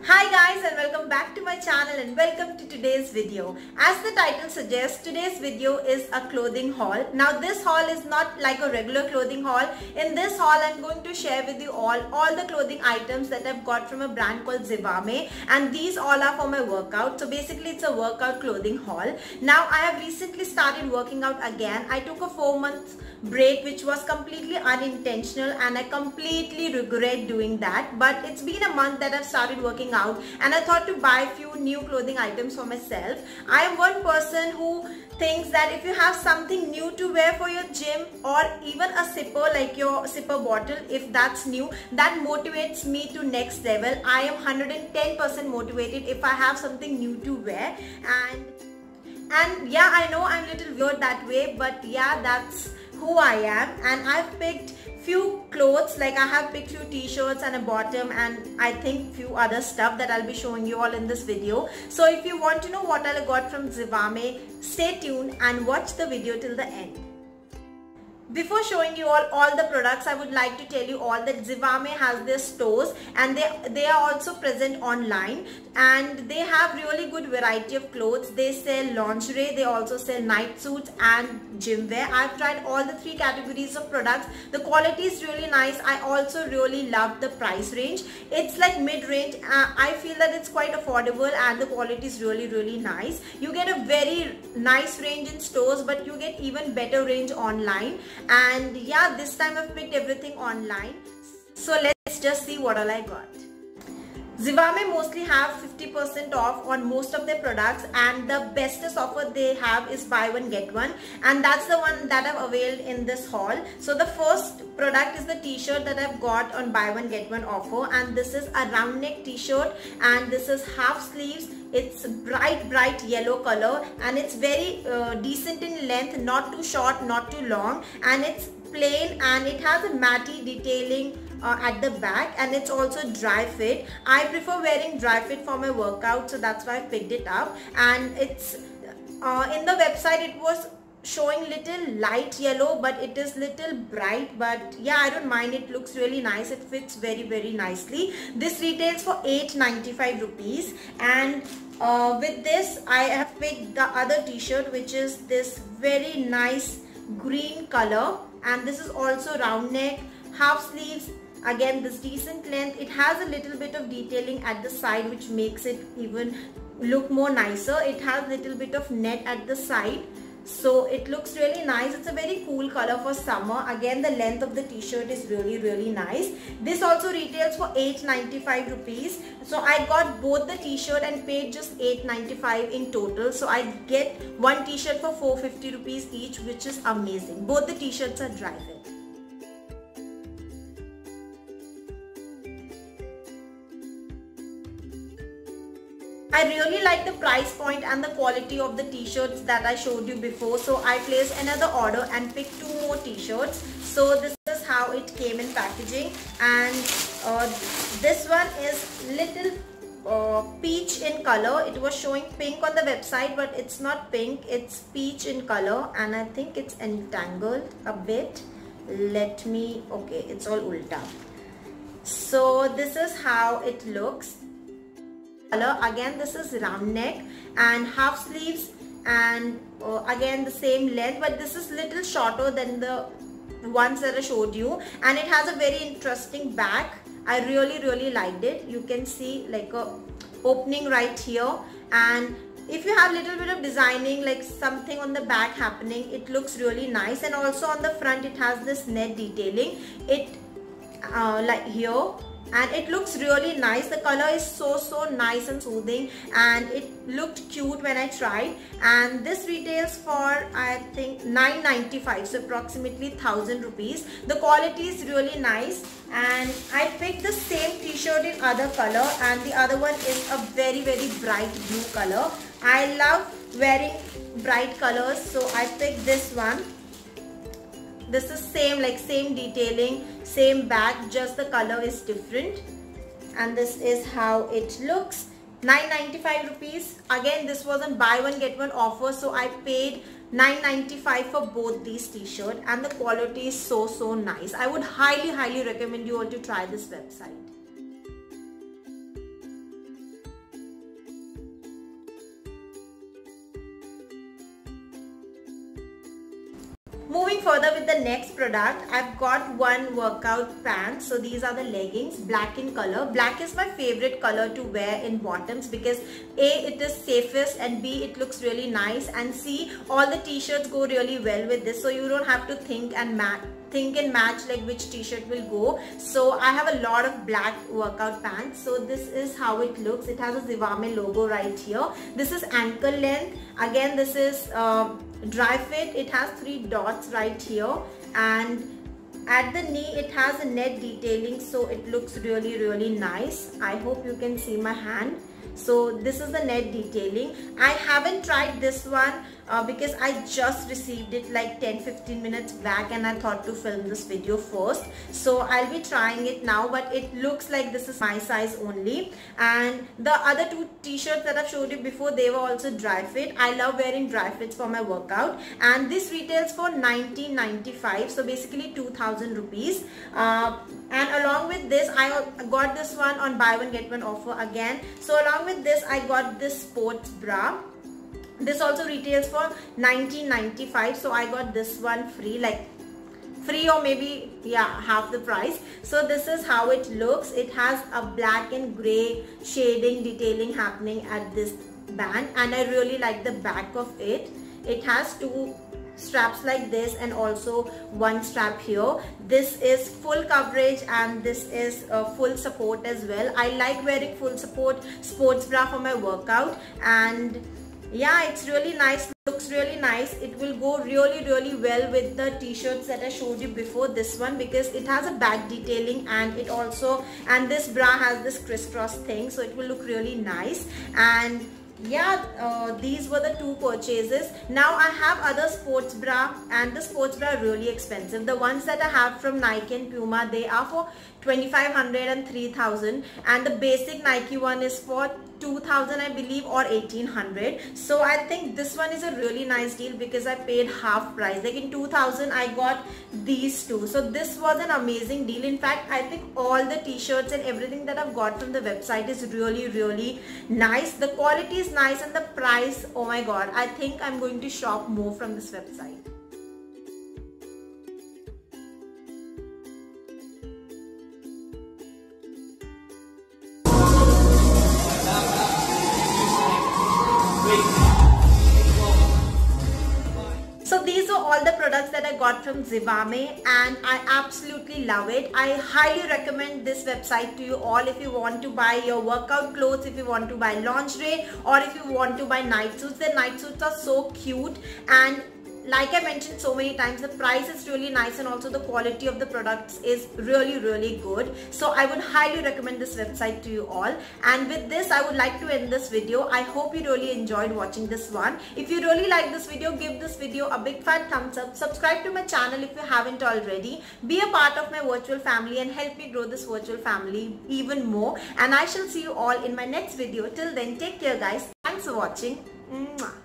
Hi guys, and welcome back to my channel and welcome to today's video. As the title suggests, today's video is a clothing haul. Now this haul is not like a regular clothing haul. In this haul, I'm going to share with you all the clothing items that I've got from a brand called Zivame, and these all are for my workout. So basically it's a workout clothing haul. Now I have recently started working out again. I took a 4-month break which was completely unintentional and I completely regret doing that, but it's been a month that I've started working out and I thought to buy a few new clothing items for myself. I am one person who thinks that if you have something new to wear for your gym or even a sipper like your sipper bottle, if that's new, that motivates me to next level. I am 110% motivated if I have something new to wear, and yeah, I know I'm a little weird that way, but yeah, that's who I am. And I've picked few clothes, like I have picked few t-shirts and a bottom, and I think few other stuff that I'll be showing you all in this video. So if you want to know what I got from Zivame, stay tuned and watch the video till the end. Before showing you all the products, I would like to tell you all that Zivame has their stores and they are also present online, and they have really good variety of clothes. They sell lingerie, they also sell night suits and gym wear. I've tried all the 3 categories of products. The quality is really nice. I also really love the price range. It's like mid-range. I feel that it's quite affordable and the quality is really nice. You get a very nice range in stores, but you get even better range online. And yeah, this time I've picked everything online. So let's just see what all I got. Zivame mostly have 50% off on most of their products, and the bestest offer they have is buy one get one, and that's the one that I've availed in this haul. So the first product is the t-shirt that I've got on buy one get one offer, and this is a round neck t-shirt and this is half sleeves. It's bright yellow color and it's very decent in length, not too short, not too long, and it's plain and it has a matty detailing at the back, and it's also dry fit. I prefer wearing dry fit for my workout, so that's why I picked it up. And it's in the website it was showing little light yellow, but it is little bright, but yeah, I don't mind. It looks really nice. It fits very nicely. This retails for 895 rupees, and with this I have picked the other t-shirt, which is this very nice green color, and this is also round neck, half sleeves. Again, this decent length. It has a little bit of detailing at the side which makes it even look more nicer. It has a little bit of net at the side, so it looks really nice. It's a very cool color for summer. Again, the length of the t-shirt is really nice. This also retails for 895 rupees. So I got both the t-shirt and paid just 895 in total. So I get one t-shirt for 450 rupees each, which is amazing. Both the t-shirts are dry fit. I really like the price point and the quality of the t-shirts that I showed you before, so I placed another order and picked 2 more t-shirts. So this is how it came in packaging, and this one is little peach in color. It was showing pink on the website, but it's not pink, it's peach in color, and I think it's entangled a bit. Okay, it's all ulta. So this is how it looks. Again, this is round neck and half sleeves, and again the same length, but this is little shorter than the ones that I showed you, and it has a very interesting back. I really liked it. You can see like a opening right here, and if you have little bit of designing, like something on the back happening, it looks really nice. And also on the front it has this net detailing, it like here, and it looks really nice. The color is so nice and soothing, and it looked cute when I tried. And this retails for I think 995, so approximately 1000 rupees. The quality is really nice, and I picked the same t-shirt in other color, and the other one is a very bright blue color. I love wearing bright colors, so I picked this one. This is same detailing, same back, just the color is different, and this is how it looks. 995 rupees. Again, this was on buy one get one offer, so I paid 995 for both these t-shirts, and the quality is so nice. I would highly recommend you all to try this website. Moving further with the next product, I've got one workout pants. So these are the leggings, black in color. Black is my favorite color to wear in bottoms because A, it is safest, and B, it looks really nice, and C, all the t-shirts go really well with this, so you don't have to think and match like which t-shirt will go. So I have a lot of black workout pants. So this is how it looks. It has a Zivame logo right here. This is ankle length. Again, this is dry fit. It has 3 dots right here, and at the knee it has a net detailing, so it looks really nice. I hope you can see my hand. So this is the net detailing. I haven't tried this one because I just received it like 10-15 minutes back, and I thought to film this video first. So I'll be trying it now, but it looks like this is my size only. And the other 2 t-shirts that I've showed you before, they were also dry fit. I love wearing dry fits for my workout, and this retails for 1995, so basically 2000 rupees. And along with this, I got this one on buy one get one offer again. So along with this, I got this sports bra. This also retails for 1995, so I got this one free, like free or maybe half the price. So this is how it looks. It has a black and gray shading detailing happening at this band, and I really like the back of it. It has 2 straps like this and also 1 strap here. This is full coverage, and this is full support as well. I like wearing full support sports bra for my workout, and yeah, it's really nice, looks really nice. It will go really well with the t-shirts that I showed you before, this one, because it has a back detailing, and it also, and this bra has this crisscross thing, so it will look really nice. And yeah, these were the 2 purchases. Now I have other sports bra, and the sports bra are really expensive. The ones that I have from Nike and Puma, they are for 2500 and 3000, and the basic Nike one is for 2000 I believe, or 1800. So I think this one is a really nice deal because I paid half price. Like in 2000 I got these 2, so this was an amazing deal. In fact, I think all the t-shirts and everything that I've got from the website is really nice. The quality is nice, and the price, oh my god, I think I'm going to shop more from this website. So these are all the products that I got from Zivame, and I absolutely love it. I highly recommend this website to you all if you want to buy your workout clothes, if you want to buy lingerie, or if you want to buy night suits. The night suits are so cute, and like I mentioned so many times, the price is really nice, and also the quality of the products is really good. So I would highly recommend this website to you all. And with this, I would like to end this video. I hope you really enjoyed watching this one. If you really like this video, give this video a big fat thumbs up. Subscribe to my channel if you haven't already. Be a part of my virtual family and help me grow this virtual family even more. And I shall see you all in my next video. Till then, take care guys. Thanks for watching. Mwah.